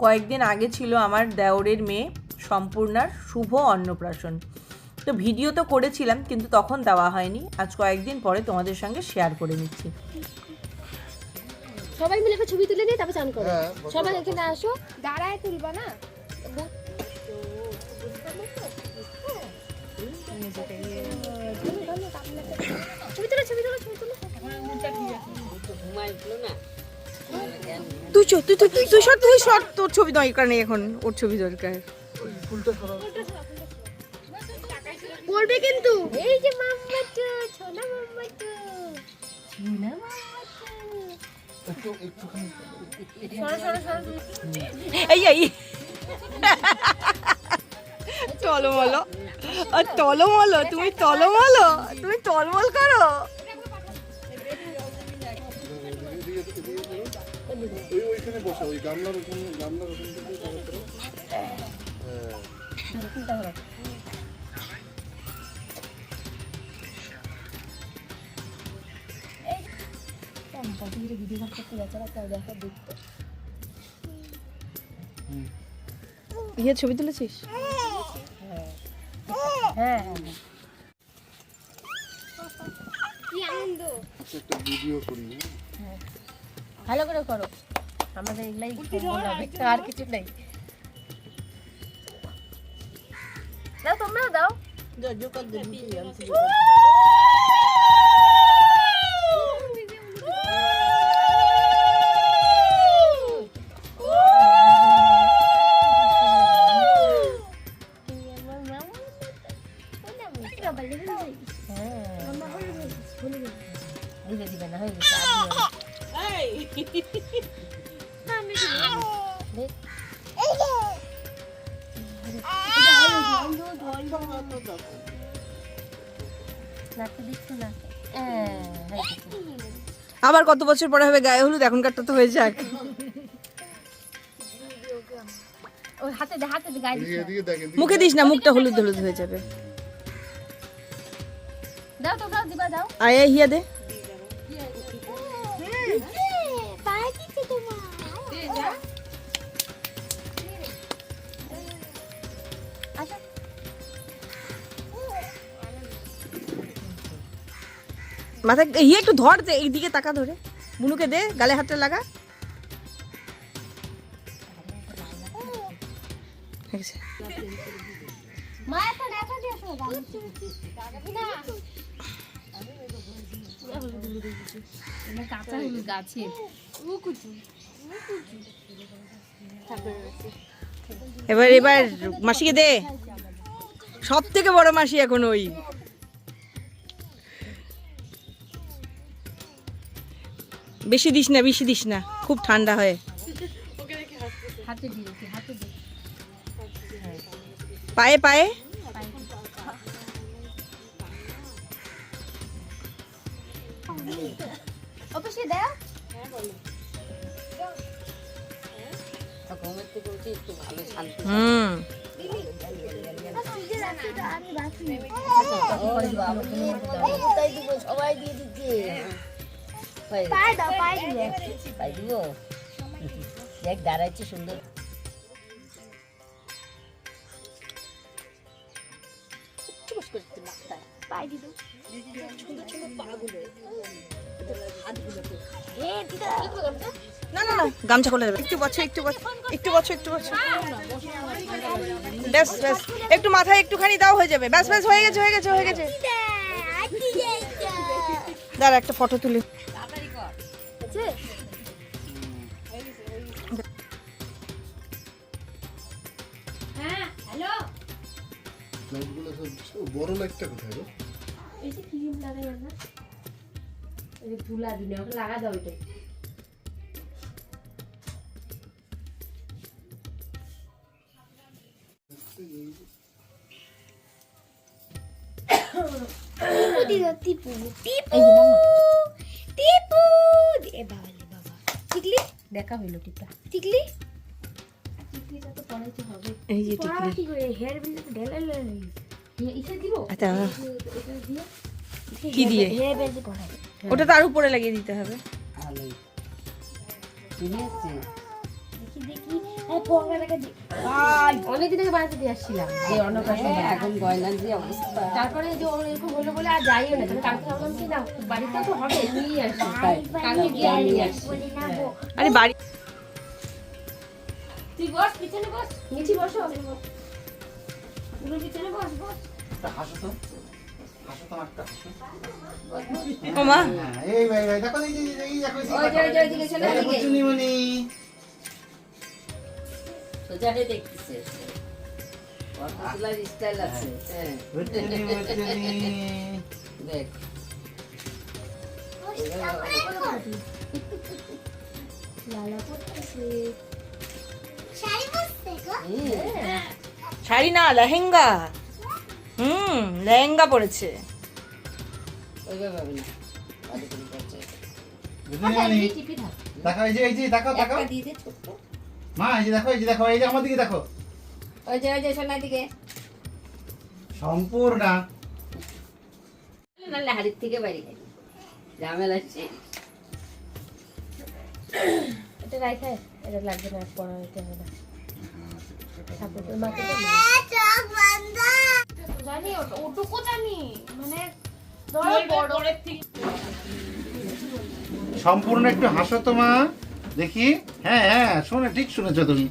কয়েকদিন আগে ছিল আমার দেওরের মেয়ে সম্পূর্ণার শুভ অন্নপ্রাশন। তো ভিডিও তো করেছিলাম কিন্তু তখন দেওয়া হয়নি, আজ কয়েকদিন পরে তোমাদের সঙ্গে শেয়ার করে নিচ্ছি। সবাই মিলে একটা ছবি তুলে নিয়ে তারপর চান করো। সবাই এখানে আসো, দাঁড়ায় তুলবা না। তুই শট, তোর ছবি দরকার নেই এখন, ওর ছবি দরকার। পড়বে কিন্তু। এই যে মাম্মাটু, ছোনা মাম্মাটু, ছোনা মাম্মাটু। এই টলমলো, টলমলো, তুমি টলমলো, তুমি টলমল করো। ওইখানে বসে ওই গামলার ওখানে ইয়ে ছবি তুলেছিস? হ্যাঁ, কি আনন্দ। একটা ভিডিও করি। ভালো করে করো, আমাদের এগুলাই আর কিছু নেই। দাও, তোমরাও দাও। দিবে না, হয়ে গেছে। আবার কত বছর পরে হবে গায়ে হলুদ, এখনকারটা তো হয়ে যাক। মুখে দিস না, মুখটা হলুদ হলুদ হয়ে যাবে। দাও তো, দাও, দিবা দাও। আয় হিয়া দে। মাথা ইয়ে একটু ধর দে, এইদিকে তাকা ধরে। বুনুকে দে, গালে হাতটা লাগা। এবার এবার মাসিকে দে, সব থেকে বড় মাসি এখন ওই। বেশি দিস না, বেশি দিস না, খুব ঠান্ডা হয়। পায়ে পায়ে সবাই দিয়ে দিচ্ছে। দেখ দাঁড়াচ্ছে সুন্দর। না না না, গামছা খুলে দেবে। একটু বছর, একটু বছর, একটু বছর, একটু বছর। ব্যাস ব্যাস, একটু মাথায় একটুখানি দাও, হয়ে যাবে। ব্যাস ব্যাস, হয়ে গেছে, হয়ে গেছে, হয়ে গেছে। দাঁড়া, একটা ফটো তুলি। বড় লাইটটা কোথায় গো? এই যে ক্রিম লাগাই না, এই তুলা দিনে ওটা লাগা দাও। এটা টিপু টিপু টিপু এ বাবা রে বাবা, টিকলি দেখা হইলো। টিপা টিকলি, টিকলিটা তো পড়াইতে হবে। এই যে টিকলি, কি করে হেয়ার বিল ঢেলাই লই ইসে দিব। আচ্ছা, এটা দিয়ে কি দিয়ে? হেয়ার বিল পড়াই, ওটা তার উপরে লাগিয়ে দিতে হবে। ভালোই। দেখি দেখি অনেকদিন আগে বাড়িতে দিয়ে আসছিলাম যে অন্নপ্রাশন এখন গয়না দিয়ে অবস্থা তারপরে যে ওর এরকম হলো বলে আর যাইও না তাহলে কালকে ভাবলাম কি না বাড়িতে তো হবে নিয়ে আসি কালকে গিয়ে নিয়ে আসি আরে বাড়ি তুই বস পিছনে বস নিচে বসো তুমি পিছনে বস বস হাসো তো একটা হাসো। ও মা হ্যাঁ, এই ভাই দেখো এই দেখো ওই যে ওইদিকে চলে ওইদিকে বুঝুনিমনি সোজা হয়ে দেখতেছে ওর পুতুলার স্টাইল আছে হ্যাঁ বুঝুনি দেখ লালা পড়তেছে শাড়ি না লেহেঙ্গা লেহেঙ্গা পরেছে ওইভাবে হবে না বাড়ি করে করছে বুঝুনিমনি টিপি থাক দেখো এই যে দেখো একটা দিয়ে দে ছোট্ট মা এই যে দেখো এই যে আমার দিকে দেখো ওই যে সোনার দিকে সম্পূর্ণ নাহলে হাড়ির থেকে বাইরে খাই ঝামেলা আছে এটা রাইখে এটা লাগবে না পড়া হইতে হবে না ঠাকুরের মাকে জানি ওটুকু জানি মানে সম্পূর্ণ একটু হাসো তো মা দেখি হ্যাঁ হ্যাঁ শোনে ঠিক শুনেছো তুমি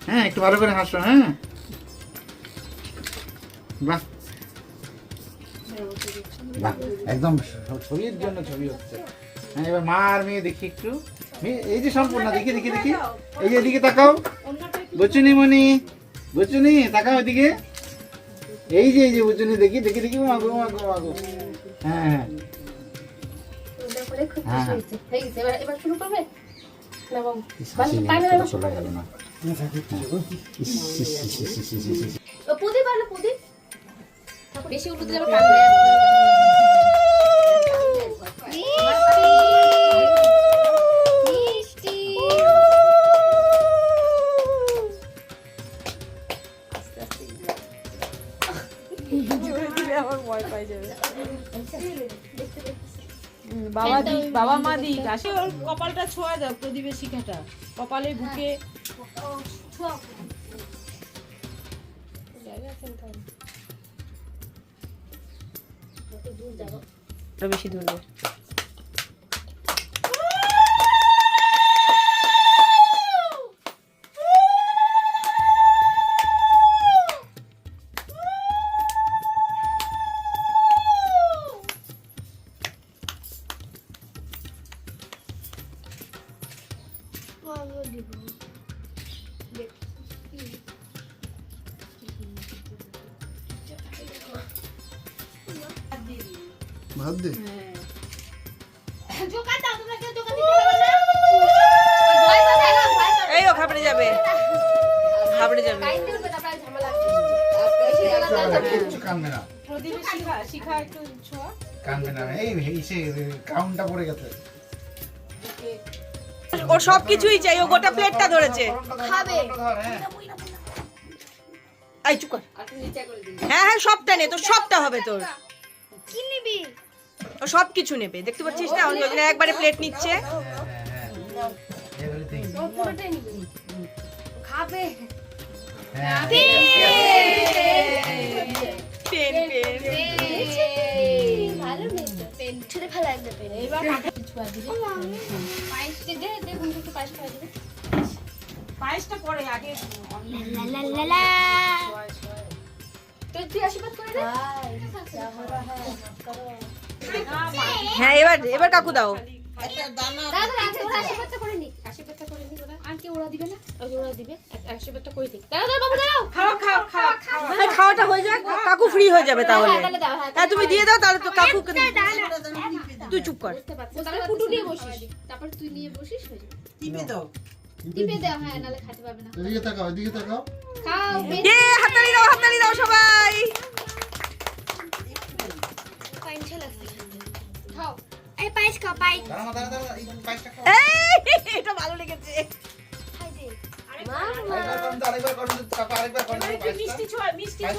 হ্যাঁ একটু ভালো করে হাসো হ্যাঁ বাহ বাহ একদম ছবির জন্য ছবি হচ্ছে হ্যাঁ এবার মা আর মেয়ে দেখি একটু এই যে সম্পূর্ণ দেখি এই যে এদিকে তাকাও বুচুনি তাকাও এদিকে এই যে বুচুনি দেখি মাগো হ্যাঁ হ্যাঁ খুব হ্যাঁ, খুশি হয়েছে হয়ে গেছে এবার শুরু করবে না বাবু চলে গেল না প্রদীপ আলো প্রদীপ বেশি উল্টো দিলে আবার কাটবে মিষ্টি আমার ভয় পাই যাবে বাবা দিক বাবা মা দিক আসে ওর কপালটা ছোঁয়া দাও প্রদীপের শিখাটা কপালে বুকে বেশি দূর না। ভাত দে এই ও খাবড়ে যাবে কিচ্ছু কানবে না প্রদীপের শিখা একটু ছোঁয়া কানবে না এই কাউন্টটা পড়ে গেছে ও সব কিছুই চাই ও গোটা প্লেটটা ধরেছে খাবে এই চুপ কর আর তুই নিচে করে দিবি হ্যাঁ সবটা নে তোর সবটা হবে তোর কি নিবি ও সব কিছু নেবে দেখতে পাচ্ছিস না অন্য একবারে প্লেট নিচ্ছে এভরিথিং পুরোটাই নিবি খাবে হ্যাঁ পেন ভালো নেই পেন ছুঁড়ে ফেলা একটা পেন এবার কিছু আর দিবি পায়েস দে দেখুন একটু পায়েস খাওয়া দিবি পায়েসটা পরে আগে লা লা লা তুই আশীর্বাদ করে দে হ্যাঁ এবার কাকু দাও দাদা ওরা আশীর্বাদটা করে নি ওরা আর কি ওরা দিবে না ওরা দিবে আশীর্বাদটা করে দিই দাদা বাবু দাও হ্যাঁ খাওয়াটা হয়ে যাক কাকু ফ্রি হয়ে যাবে তাহলে তাহলে দাও হ্যাঁ তুমি দিয়ে দাও তাহলে তো কাকু তুই চুপ কর তারপর পুটু নিয়ে বসিস তারপর তুই নিয়ে বসিস হয়ে যাবে টিপে দাও হ্যাঁ নালে খেতে পারবে না এদিকে তাকাও খাও হাততালি দাও সবাই খাও এই পায়েস খাও পায়েস দাঁড়া এই পাঁচটা খাও এই এটা ভালো লেগেছে আরেকবার করুন কাপা আরেকবার করুন মিষ্টি ছোঁয়া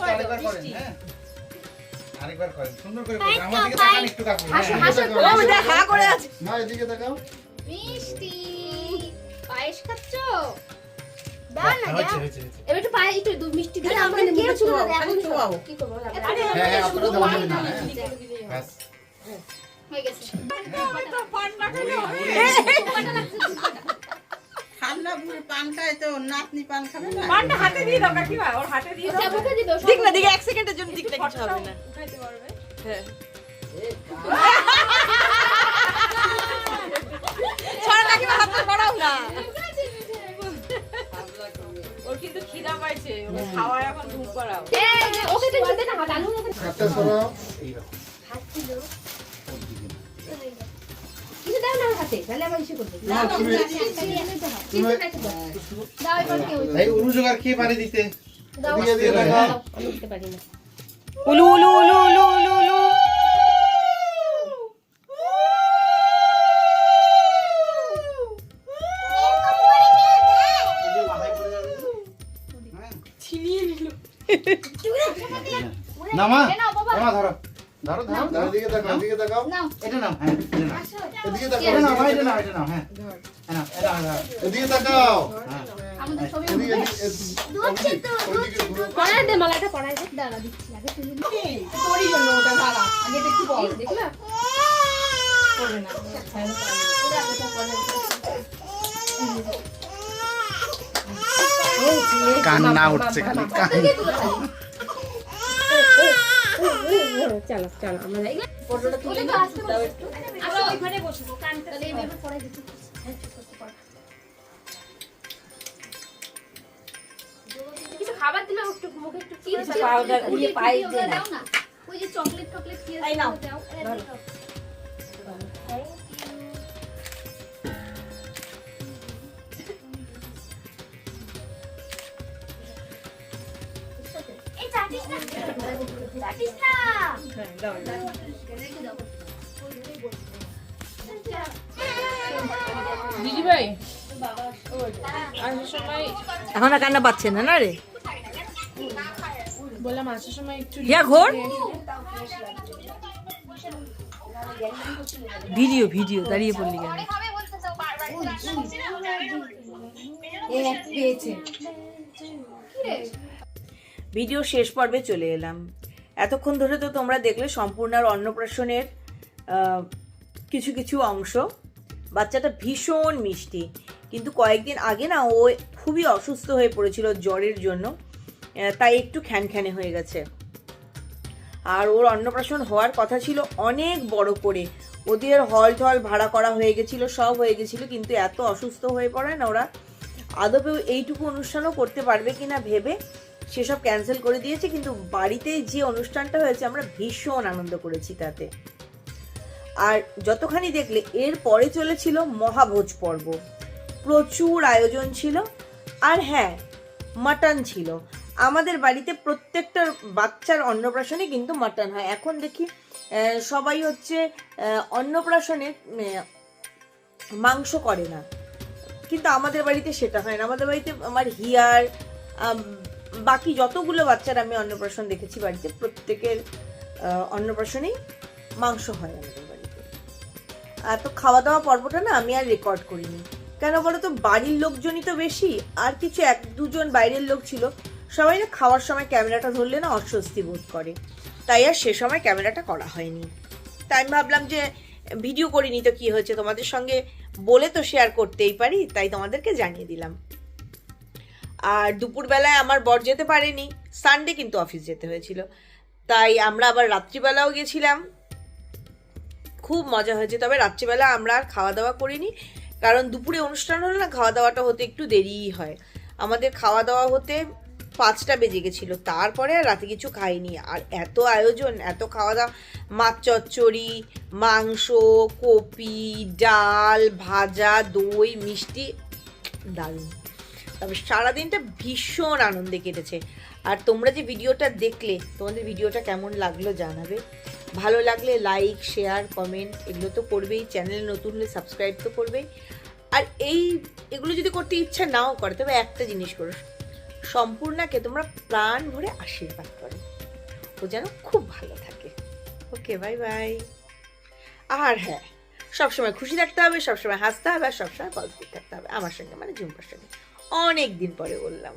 আরেকবার করেন হ্যাঁ আরেকবার করেন সুন্দর করে করেন আমার দিকে তাকান একটু কাকু ও দেখ হা করে আছে মা এদিকে তাকাও মিষ্টি পায়েস খাচ্ছো এবার একটু পায়ে একটু মিষ্টি দিয়ে আমরা মুখে ছিল এখন খাওয়াবো কি করব হ্যাঁ হ্যাঁ আপনারা দেওয়া যাবে না ব্যাস হয়ে গেছে ঠান্ডা বুড়ি পান খায় তো নাতনি পান খাবে না পানটা হাতে দিয়ে দাও কাকিমা, ওর হাতে দিয়ে দাও। মুখে দিবে দিক না, দিকে 1 সেকেন্ডের জন্য দিক না, কিছু হবে না। হ্যাঁ ছাড়া কাকিমা, হাতটা বাড়াও না। ওর কিন্তু খিদা পাইছে, ওকে খাওয়া এখন ঘুম করাও। এই ওকে তো দিতে না হাত আলু না হাতটা সরাও। এইরকম হাত ছিল কিছু দাও না আমার হাতে তাহলে আমার ইসে করবে না, তুমি দাও এবার কেউ এই উরু জোগাড় কে পারে দিতে দাও এদিকে দিয়ে দেখাও। আমি দিতে পারি না উলু উলু উলু উলু উলু উলু। এই যে মাথায় পড়ে যাবে হ্যাঁ ছিনিয়ে নিল। না মা নাও বাবা। মা ধরো ধরো ধরো ধরো। এদিকে তাকাও, এদিকে তাকাও। নাও এটা নাও হ্যাঁ এটা নাও এদিকে এটা তাকাও। নাও মা, এটা নাও এটা নাও হ্যাঁ হ্যাঁ এটা নাও এদিকে তাকাও। হ্যাঁ আমাদের সবই এদিকে দোচ্ছে তো ওইদিকে ঘুরো। পড়ায় দে মালাটা পড়ায় দে দাঁড়া দিচ্ছি আগে তুই তোরই জন্য ওটা দাঁড়া, আগে একটু বল। দেখলা করবে না। কান্না উঠছে খালি চলো চলো আমরা যাই ফটোটা তুলে তো আসতে দাও একটু আমরা ওইখানে বসবো কানটা তাহলে এইভাবে পড়াই দিচ্ছি কিছু খাবার দিলে একটু মুখে একটু কি পাউডার দিয়ে পায়ে দে না। দাও না ওই যে চকলেট টকলেট কি এই নাও। দাও এই চাটিস না চাটিস না হ্যাঁ, দাও, দাও। দিদি ভাই আসার সময় এখন আর কান্না পাচ্ছে না, না রে? বললাম আসার সময় একটু ইয়া ঘোর। ভিডিও ভিডিও দাঁড়িয়ে পড়লি কেন? ভিডিও শেষ পর্বে চলে এলাম। এতক্ষণ ধরে তো তোমরা দেখলে সম্পূর্ণার অন্নপ্রাশনের কিছু কিছু অংশ। বাচ্চাটা ভীষণ মিষ্টি, কিন্তু কয়েকদিন আগে না ও খুবই অসুস্থ হয়ে পড়েছিল জ্বরের জন্য, তাই একটু খ্যানখ্যানে হয়ে গেছে। আর ওর অন্নপ্রাশন হওয়ার কথা ছিল অনেক বড় করে, ওদের হল টল ভাড়া করা হয়ে গেছিলো, সব হয়ে গেছিলো, কিন্তু এত অসুস্থ হয়ে পড়ে না ওরা আদপেও এইটুকু অনুষ্ঠানও করতে পারবে কিনা ভেবে সেসব ক্যান্সেল করে দিয়েছে। কিন্তু বাড়িতে যে অনুষ্ঠানটা হয়েছে আমরা ভীষণ আনন্দ করেছি তাতে। আর যতখানি দেখলে এর পরে চলেছিল মহাভোজ পর্ব, প্রচুর আয়োজন ছিল। আর হ্যাঁ, মাটন ছিল। আমাদের বাড়িতে প্রত্যেকটা বাচ্চার অন্নপ্রাশনে কিন্তু মাটন হয়। এখন দেখি সবাই হচ্ছে অন্নপ্রাশনে মাংস করে না, কিন্তু আমাদের বাড়িতে সেটা হয় না। আমাদের বাড়িতে আমার হিয়ার বাকি যতগুলো বাচ্চার আমি অন্নপ্রাশন দেখেছি বাড়িতে, প্রত্যেকের অন্নপ্রাশনেই মাংস হয় আমাদের বাড়িতে। আর তো খাওয়া দাওয়া পর্বটা না আমি আর রেকর্ড করিনি, কেন বলো তো, বাড়ির লোকজনই তো বেশি, আর কিছু 1-2 বাইরের লোক ছিল। সবাই না খাওয়ার সময় ক্যামেরাটা ধরলে না অস্বস্তি বোধ করে, তাই আর সে সময় ক্যামেরাটা করা হয়নি। তাই আমি ভাবলাম যে ভিডিও করিনি তো কি হয়েছে, তোমাদের সঙ্গে বলে তো শেয়ার করতেই পারি, তাই তোমাদেরকে জানিয়ে দিলাম। আর দুপুরবেলায় আমার বর যেতে পারেনি, সানডে কিন্তু অফিস যেতে হয়েছিল, তাই আমরা আবার রাত্রিবেলাও গেছিলাম। খুব মজা হয়েছে। তবে রাত্রিবেলা আমরা আর খাওয়া দাওয়া করিনি, কারণ দুপুরে অনুষ্ঠান হলে না খাওয়া দাওয়াটা হতে একটু দেরিই হয়। আমাদের খাওয়া দাওয়া হতে 5টা বেজে গেছিলো, তারপরে আর রাতে কিছু খাইনি। আর এত আয়োজন, এত খাওয়া দাওয়া, মাছ চচ্চড়ি, মাংস, কপি, ডাল, ভাজা, দই, মিষ্টি, দারুণ। তবে সারাদিনটা ভীষণ আনন্দে কেটেছে। আর তোমরা যে ভিডিওটা দেখলে, তোমাদের ভিডিওটা কেমন লাগলো জানাবে। ভালো লাগলে লাইক, শেয়ার, কমেন্ট এগুলো তো করবেই, চ্যানেল নতুন হলে সাবস্ক্রাইব তো করবেই। আর এগুলো যদি করতে ইচ্ছা নাও করে, তবে একটা জিনিস করো, সম্পূর্ণাকে তোমরা প্রাণ ভরে আশীর্বাদ করো, ও যেন খুব ভালো থাকে। ওকে, বাই বাই। আর হ্যাঁ, সবসময় খুশি থাকতে হবে, সবসময় হাসতে হবে, আর সবসময় পজিটিভ থাকতে হবে আমার সঙ্গে, মানে ঝুম্পার সঙ্গে। অনেক দিন পরে বললাম।